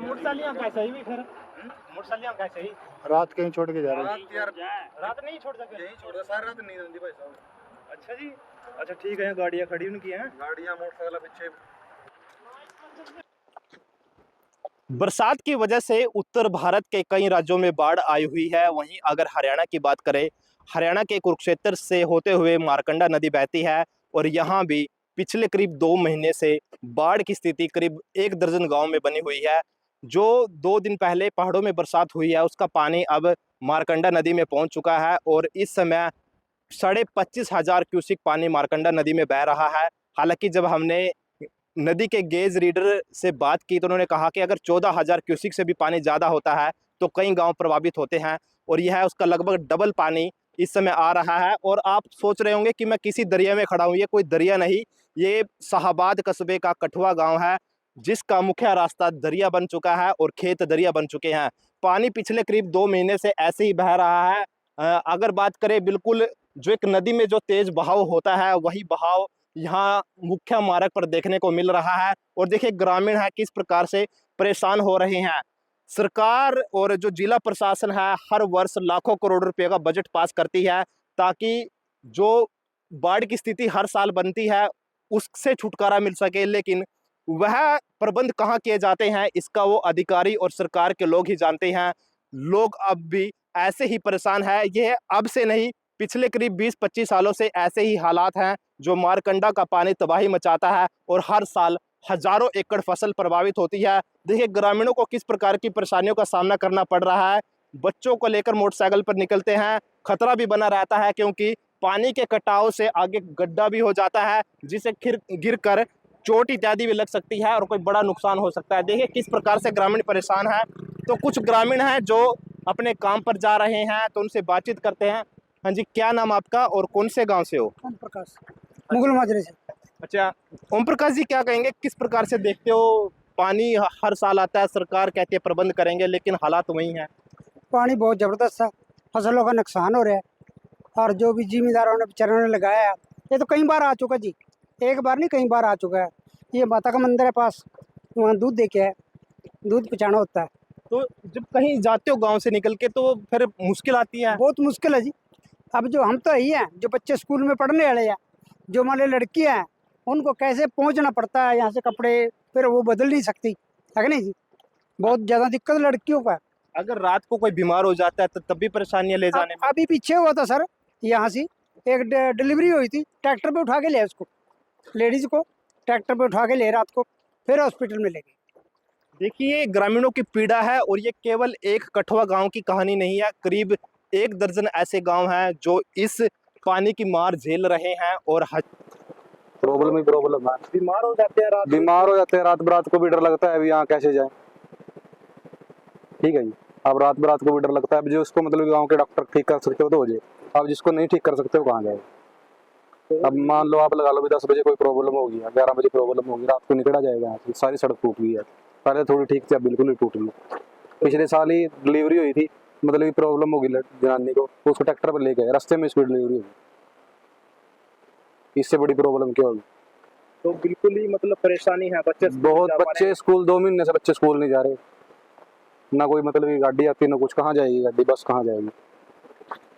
Motorcycle कैसे ही भी फिर मोटरसाइकिल कैसे ही रात कहीं छोड़ के जा रहे यार रात नहीं छोड़ सके यहीं छोड़ दो, सारी रात नींद आती भाई साहब। अच्छा जी, अच्छा ठीक है, गाड़ियाँ खड़ी उनकी हैं, गाड़ियाँ मोटरसाइकिल पीछे। बरसात की वजह से उत्तर भारत के कई राज्यों में बाढ़ आई हुई है। वहीं अगर हरियाणा की बात करें, हरियाणा के कुरुक्षेत्र से होते हुए मारकंडा नदी बहती है और यहाँ भी पिछले करीब 2 महीने से बाढ़ की स्थिति करीब 1 दर्जन गांव में बनी हुई है। जो 2 दिन पहले पहाड़ों में बरसात हुई है उसका पानी अब मारकंडा नदी में पहुंच चुका है और इस समय 25,500 क्यूसिक पानी मारकंडा नदी में बह रहा है। हालांकि जब हमने नदी के गेज रीडर से बात की तो उन्होंने कहा कि अगर 14,000 क्यूसिक से भी पानी ज़्यादा होता है तो कई गांव प्रभावित होते हैं और यह है उसका लगभग डबल पानी इस समय आ रहा है। और आप सोच रहे होंगे कि मैं किसी दरिया में खड़ा हूँ, ये कोई दरिया नहीं, ये शाहबाद कस्बे का कठुआ गांव है जिसका मुख्य रास्ता दरिया बन चुका है और खेत दरिया बन चुके हैं। पानी पिछले करीब 2 महीने से ऐसे ही बह रहा है। अगर बात करें बिल्कुल जो एक नदी में जो तेज बहाव होता है वही बहाव यहाँ मुख्य मार्ग पर देखने को मिल रहा है। और देखिए ग्रामीण है किस प्रकार से परेशान हो रहे हैं। सरकार और जो जिला प्रशासन है हर वर्ष लाखों करोड़ रुपए का बजट पास करती है ताकि जो बाढ़ की स्थिति हर साल बनती है उससे छुटकारा मिल सके, लेकिन वह प्रबंध कहाँ किए जाते हैं इसका वो अधिकारी और सरकार के लोग ही जानते हैं। लोग अब भी ऐसे ही परेशान है। ये अब से नहीं, पिछले करीब 20-25 सालों से ऐसे ही हालात हैं जो मारकंडा का पानी तबाही मचाता है और हर साल हजारों एकड़ फसल प्रभावित होती है। देखिए ग्रामीणों को किस प्रकार की परेशानियों का सामना करना पड़ रहा है। बच्चों को लेकर मोटरसाइकिल पर निकलते हैं, खतरा भी बना रहता है क्योंकि पानी के कटाव से आगे गड्ढा भी हो जाता है जिसे गिर कर चोट इत्यादि भी लग सकती है और कोई बड़ा नुकसान हो सकता है। देखिए किस प्रकार से ग्रामीण परेशान है। तो कुछ ग्रामीण हैं जो अपने काम पर जा रहे हैं तो उनसे बातचीत करते हैं। हाँ जी, क्या नाम आपका और कौन से गांव से हो? ओम प्रकाश, मुगल माजरे से। अच्छा ओम प्रकाश जी, क्या कहेंगे, किस प्रकार से देखते हो पानी हर साल आता है, सरकार कहती है प्रबंध करेंगे लेकिन हालात वही हैं? पानी बहुत ज़बरदस्त है, फसलों का नुकसान हो रहा है और जो भी जिम्मेदारों ने बेचारों ने लगाया है ये तो कई बार आ चुका जी, एक बार नहीं कई बार आ चुका है। ये माता का मंदिर है पास, वहाँ दूध दे के है, दूध पहुँचाना होता है। तो जब कहीं जाते हो गांव से निकल के तो फिर मुश्किल आती है? बहुत मुश्किल है जी। अब जो हम तो यही हैं जो बच्चे स्कूल में पढ़ने वाले हैं, जो हमारे लड़कियाँ हैं उनको कैसे पहुँचना पड़ता है, यहाँ से कपड़े फिर वो बदल नहीं सकती है नहीं जी, बहुत ज़्यादा दिक्कत लड़कियों का। अगर रात को कोई बीमार हो जाता है तो तब भी परेशानियां ले जाने में? अभी पीछे हुआ था सर, यहाँ से एक डिलीवरी हुई थी, ट्रैक्टर पे उठा के ले उसको, लेडीज को ट्रैक्टर पे उठा के ले रात को, फिर हॉस्पिटल में ले गए। देखिए ग्रामीणों की पीड़ा है और ये केवल एक कठुआ गांव की कहानी नहीं है, करीब 1 दर्जन ऐसे गांव हैं जो इस पानी की मार झेल रहे हैं और प्रॉब्लम ही प्रॉब्लम है। बीमार हो जाते हैं रात बरात को भी डर लगता है अभी यहाँ कैसे जाए। ठीक है जी, अब रात बरात को भी डर लगता है। अब जो उसको मतलब गांव के डॉक्टर ठीक कर सकते हो तो हो जाए, अब जिसको नहीं ठीक कर सकते हो कहाँ जाए। अब मान लो आप लगा लो भी 10 बजे कोई प्रॉब्लम होगी, 11 बजे प्रॉब्लम होगी, रात को निकला जाएगा यहाँ से। सारी सड़क टूट गई है, पहले थोड़ी ठीक थी अब बिल्कुल ही टूट गई। पिछले साल ही डिलीवरी हुई थी, मतलब प्रॉब्लम होगी जनानी को, उसको ट्रैक्टर पर ले गए, रास्ते में स्पीड डिलीवरी होगी। इससे बड़ी प्रॉब्लम क्या होगी? तो बिल्कुल ही मतलब परेशानी है। बच्चे बहुत बच्चे स्कूल 2 महीने से बच्चे स्कूल नहीं जा रहे, ना कोई मतलब गाड़ी आती ना कुछ, कहाँ जाएगी गाड़ी, बस कहाँ जाएगी।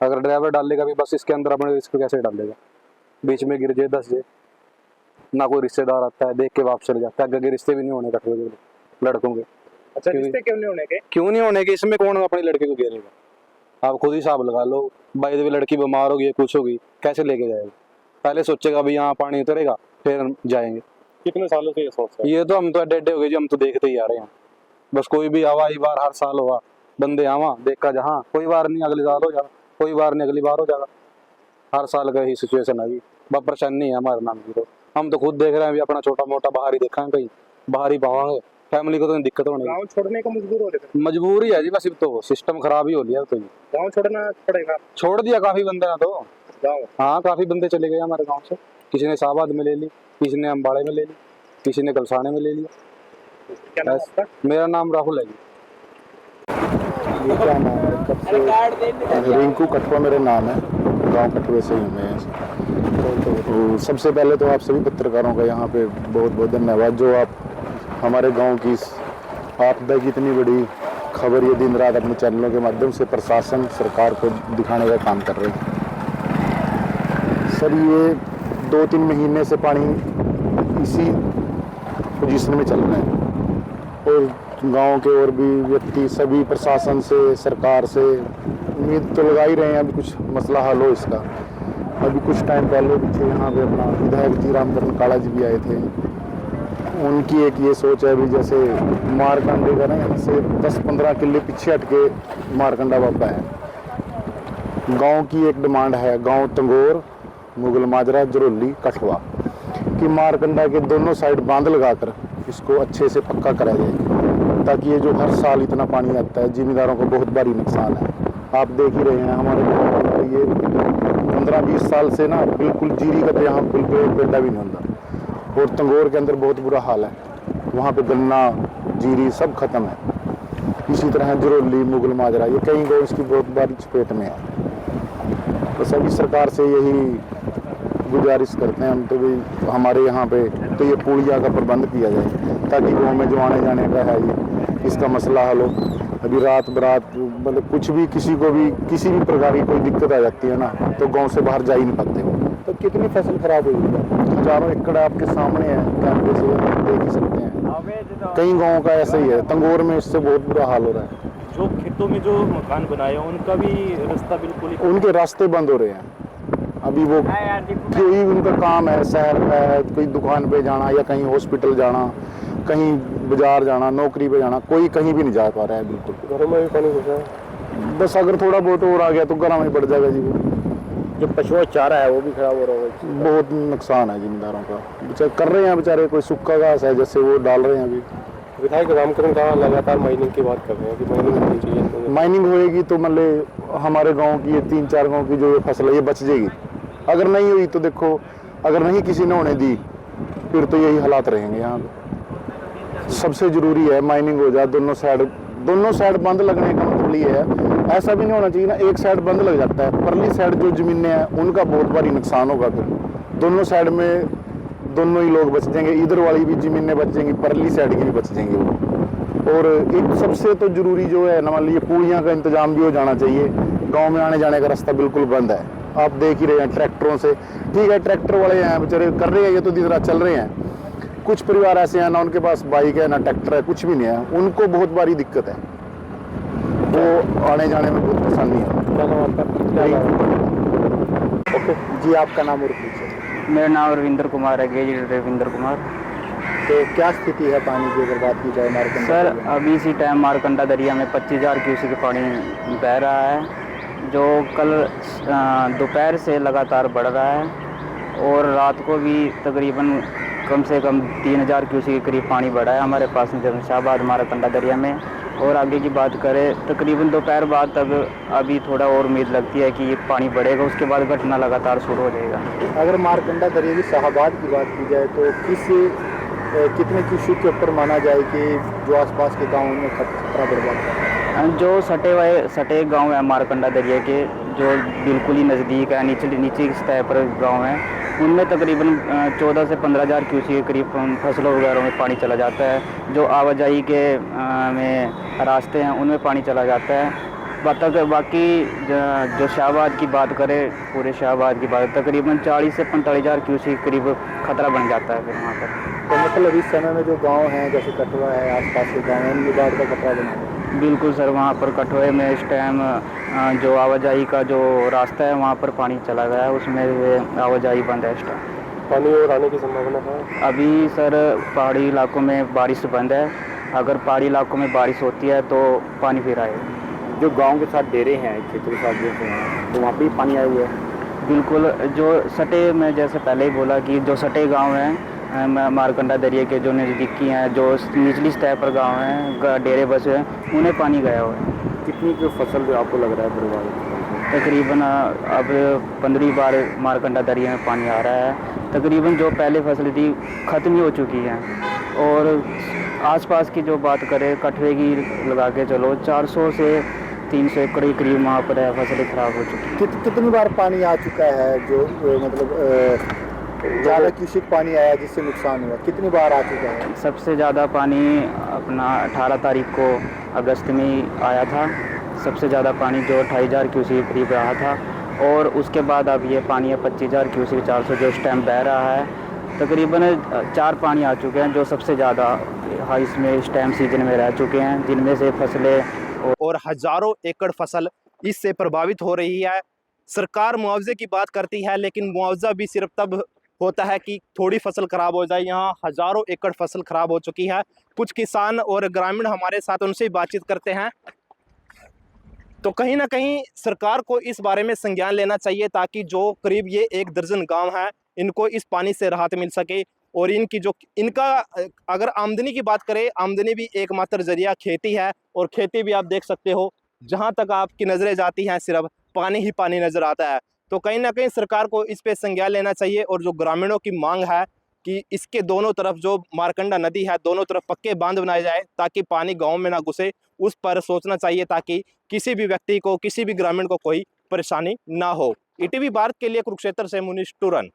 अगर ड्राइवर डालेगा भी बस इसके अंदर अपने रिस्क कैसे डालेगा, बीच में गिर जाए 10 जाए, ना कोई रिश्तेदार आता है देख के वापस चले जाता है। आगे रिश्ते भी नहीं होने का लड़कों के। अच्छा रिश्ते क्यों नहीं होने के? क्यों नहीं होने के, इसमें कौन अपनी लड़की को घेरेगा? आप खुद ही हिसाब लगा लो, भाई भी लड़की बीमार होगी कुछ होगी कैसे लेके जाएगा। पहले सोचेगा भी यहाँ पानी उतरेगा फिर जाएंगे। कितने सालों से ये सोच रहे? ये तो हम तो एडे हो गए जी, हम तो देखते ही आ रहे हैं। बस कोई भी आवा ही बार हर साल हुआ, बंदे आवा देखा जहाँ, कोई बार नहीं अगली साल हो जाएगा, कोई बार नहीं अगली बार हो जाएगा। हर साल का ही सिचुएशन है जी, बहुत परेशानी है हमारे नाम की। तो हम तो खुद देख रहे हैं अभी, अपना छोटा मोटा बाहर ही देखा है, कहीं बाहर ही पावांगे, फैमिली को तो दिक्कत होने। गाँव छोड़ने को मजबूर हो रहे? मजबूरी है जी बस, अब तो सिस्टम खराब ही हो लिया। तो गाँव छोड़ना पड़ेगा। छोड़ दिया काफी बंदे ने तो गाँव, हाँ काफी बंदे चले गए हमारे गाँव से। किसी ने शाहबाद में ले ली, किसी ने अम्बाड़े में ले ली, किसी ने कलसाने में ले लिया। क्या नाम आपका? मेरा नाम राहुल है जी। ये क्या नाम है? रिंकू कठुआ मेरा नाम है, गांव कठुए से ही हूँ मैं। तो सबसे पहले तो आप सभी पत्रकारों का यहाँ पे बहुत बहुत धन्यवाद, जो आप हमारे गांव की इस आपदा की इतनी बड़ी खबर ये दिन रात अपने चैनलों के माध्यम से प्रशासन सरकार को दिखाने का काम कर रहे हैं। सर ये 2-3 महीने से पानी इसी पोजीशन में चल रहा है और गांव के और भी व्यक्ति सभी प्रशासन से सरकार से उम्मीद तो लगा ही रहे हैं अभी कुछ मसला हल हो इसका। अभी कुछ टाइम पहले पीछे यहाँ पे अपना विधायक जी रामकरण काला जी भी आए थे, उनकी एक ये सोच है अभी जैसे मारकंडे का ना यहाँ से 10-15 किले पीछे हटके मारकंडा बाबा है। गांव की एक डिमांड है, गांव तंगोर मुगल माजरा जरोली कठवा कि मारकंडा के दोनों साइड बांध लगाकर इसको अच्छे से पक्का करा जाए, ताकि ये जो हर साल इतना पानी आता है जिम्मेदारों को बहुत भारी नुकसान है। आप देख ही रहे हैं हमारे ये 15-20 साल से ना बिल्कुल जीरी का तो यहाँ बिल्कुल एक पेड़ा भी नहीं होता और तंगोर के अंदर बहुत बुरा हाल है, वहाँ पे गन्ना जीरी सब खत्म है। इसी तरह जरोली मुगल माजरा ये कई गाँव इसकी बहुत बड़ी चपेट में है। तो सभी सरकार से यही गुजारिश करते हैं हम तो भी हमारे यहाँ पे तो ये पुलिया का प्रबंध किया जाए ताकि गाँव में जो आने जाने का है ये इसका मसला हल हो। अभी रात बरात मतलब कुछ भी किसी को भी किसी भी प्रकार की कोई दिक्कत आ जाती है ना तो गांव से बाहर जा ही नहीं पाते। तो कितनी फसल खराब हुई है, हजारों एकड़ आपके सामने है, कैमरे से देख ही सकते हैं। कई गाँव का ऐसा ही है, तंगोर में इससे बहुत बुरा हाल हो रहा है। जो खेतों में जो मकान बनाए हैं उनका भी रास्ता बिल्कुल उनके रास्ते बंद हो रहे हैं। अभी वो कोई उनका काम है शहर है, कोई दुकान पे जाना या कहीं हॉस्पिटल जाना, कहीं बाजार जाना, नौकरी पे जाना, कोई कहीं भी नहीं जा पा रहा है। बिल्कुल घरों में भी पानी घुसा है, बस अगर थोड़ा बहुत और आ गया तो घरों में बढ़ जाएगा जी। जो पशुओं चारा है वो भी खराब हो रहा है, बहुत नुकसान है जिम्मेदारों का। बेचारे कर रहे हैं बेचारे, कोई सूखा घास है जैसे वो डाल रहे हैं। अभी विधायक रामकरण का लगातार माइनिंग की बात कर रहे हैं कि माइनिंग होनी चाहिए। माइनिंग होएगी तो मतलब हमारे गाँव की ये 3-4 गाँव की जो ये फसल है ये बच जाएगी। अगर नहीं हुई तो देखो, अगर नहीं किसी ने होने दी फिर तो यही हालात रहेंगे यहाँ पे। सबसे जरूरी है माइनिंग हो जाए, दोनों साइड बंद लगने का मतलब ये है, ऐसा भी नहीं होना चाहिए ना एक साइड बंद लग जाता है, परली साइड जो जमीनें हैं उनका बहुत भारी नुकसान होगा। फिर दोनों साइड में दोनों ही लोग बच जाएंगे, इधर वाली भी जमीनें बच जाएंगी, परली साइड की भी बच जाएंगी वो। और एक सबसे तो जरूरी जो है ना मान लीजिए पुलियाँ का इंतजाम भी हो जाना चाहिए। गाँव में आने जाने का रास्ता बिल्कुल बंद है, आप देख ही रहे हैं ट्रैक्टरों से। ठीक है ट्रैक्टर वाले हैं बेचारे कर रहे हैं, ये तो दिन रात चल रहे हैं। कुछ परिवार ऐसे हैं ना उनके पास बाइक है ना ट्रैक्टर है, कुछ भी नहीं है, उनको बहुत बड़ी दिक्कत है, वो आने जाने में बहुत परेशानी है। ओके जी, आपका नाम और पूछिए। मेरा नाम रविंद्र कुमार है, गेज रविंद्र कुमार। तो क्या स्थिति है पानी की अगर बात की जाए मारकंडा? सर अभी इसी टाइम मारकंडा दरिया में 25,000 क्यूसेक पानी बह रहा है, जो कल दोपहर से लगातार बढ़ रहा है और रात को भी तकरीबन कम से कम 3,000 क्यूसेक के करीब पानी बढ़ा है हमारे पास में जमशाबाद मारकंडा दरिया में। और आगे की बात करें तकरीबन दोपहर बाद तक अभी थोड़ा और उम्मीद लगती है कि ये पानी बढ़ेगा, उसके बाद घटना लगातार शुरू हो जाएगा। अगर मारकंडा दरिया की शाहबाद की बात की जाए तो कितने क्यूसेक के ऊपर माना जाए कि जो आसपास के गाँव में खतरा बढ़ जाता है? जो सटे गांव है मारकंडा दरिया के, जो बिल्कुल ही नज़दीक है, नीचे की सतह पर गांव है, उनमें तकरीबन 14 से 15,000 क्यूसेक के करीब फसलों वगैरह में पानी चला जाता है। जो आवाजाही के में रास्ते हैं उनमें पानी चला जाता है। बाकी जो शाहबाद की बात करें, पूरे शाहबाद की बात तकरीबन 40 से 45,000 क्यूसेक के करीब खतरा बन जाता है फिर वहाँ पर। तो मतलब इस समय में जो गांव हैं जैसे कठुआ है, आसपास के गांव हैं, उनमें बाढ़ का खतरा बना है? बिल्कुल सर, वहाँ पर कठुए में इस टाइम जो आवाजाही का जो रास्ता है वहाँ पर पानी चला गया है, उसमें आवाजाही बंद है इस टाइम। पानी और आने की संभावना है? अभी सर पहाड़ी इलाकों में बारिश बंद है, अगर पहाड़ी इलाकों में बारिश होती है तो पानी फिर आएगा। जो गांव के साथ डेरे हैं खेतों के साथ जैसे हैं तो वहाँ पे पानी आया हुआ है? बिल्कुल, जो सटे में जैसे पहले ही बोला कि जो सटे गांव हैं मारकंडा दरिया के जो नज़दीकी हैं, जो निचली सतह पर गांव हैं, डेरे बसे हैं, उन्हें पानी गया हुआ है। कितनी जो फसल जो आपको लग रहा है बर्बाद? तकरीबन अब 15वीं बार मारकंडा दरिया में पानी आ रहा है। तकरीबन जो पहले फसल थी ख़त्म ही हो चुकी है। और आसपास की जो बात करें कठुए की लगा के चलो 400 से 300 एकड़ के करीब वहाँ पर है, फसलें खराब हो चुकी हैं। कितनी बार पानी आ चुका है जो मतलब ज़्यादा क्यूसिक पानी आया जिससे नुकसान हुआ, कितनी बार आ चुका है? सबसे ज़्यादा पानी अपना 18 तारीख को अगस्त में ही आया था, सबसे ज़्यादा पानी जो 28,000 क्यूसेक के करीब रहा था। और उसके बाद अब ये पानी है 25,000 क्यूसेक 400 जो इस टाइम बह रहा है। तकरीबन 4 पानी आ चुके हैं जो सबसे ज़्यादा इसमें इस टाइम सीजन में रह चुके हैं, जिनमें से फसलें और हजारों एकड़ फसल इससे प्रभावित हो रही है। सरकार मुआवजे की बात करती है, लेकिन मुआवजा भी सिर्फ तब होता है कि थोड़ी फसल खराब हो जाए। यहाँ हजारों एकड़ फसल खराब हो चुकी है। कुछ किसान और ग्रामीण हमारे साथ, उनसे बातचीत करते हैं। तो कहीं ना कहीं सरकार को इस बारे में संज्ञान लेना चाहिए, ताकि जो करीब ये 1 दर्जन गांव है, इनको इस पानी से राहत मिल सके। और इनका अगर आमदनी की बात करें, आमदनी भी एकमात्र जरिया खेती है। और खेती भी आप देख सकते हो, जहां तक आपकी नज़रें जाती हैं सिर्फ पानी ही पानी नज़र आता है। तो कहीं ना कहीं सरकार को इस पे संज्ञान लेना चाहिए। और जो ग्रामीणों की मांग है कि इसके दोनों तरफ जो मारकंडा नदी है, दोनों तरफ पक्के बांध बनाए जाए ताकि पानी गाँव में ना घुसे, उस पर सोचना चाहिए, ताकि किसी भी व्यक्ति को, किसी भी ग्रामीण को कोई परेशानी ना हो। ईटीवी भारत के लिए कुरुक्षेत्र से मुनीश टूरन।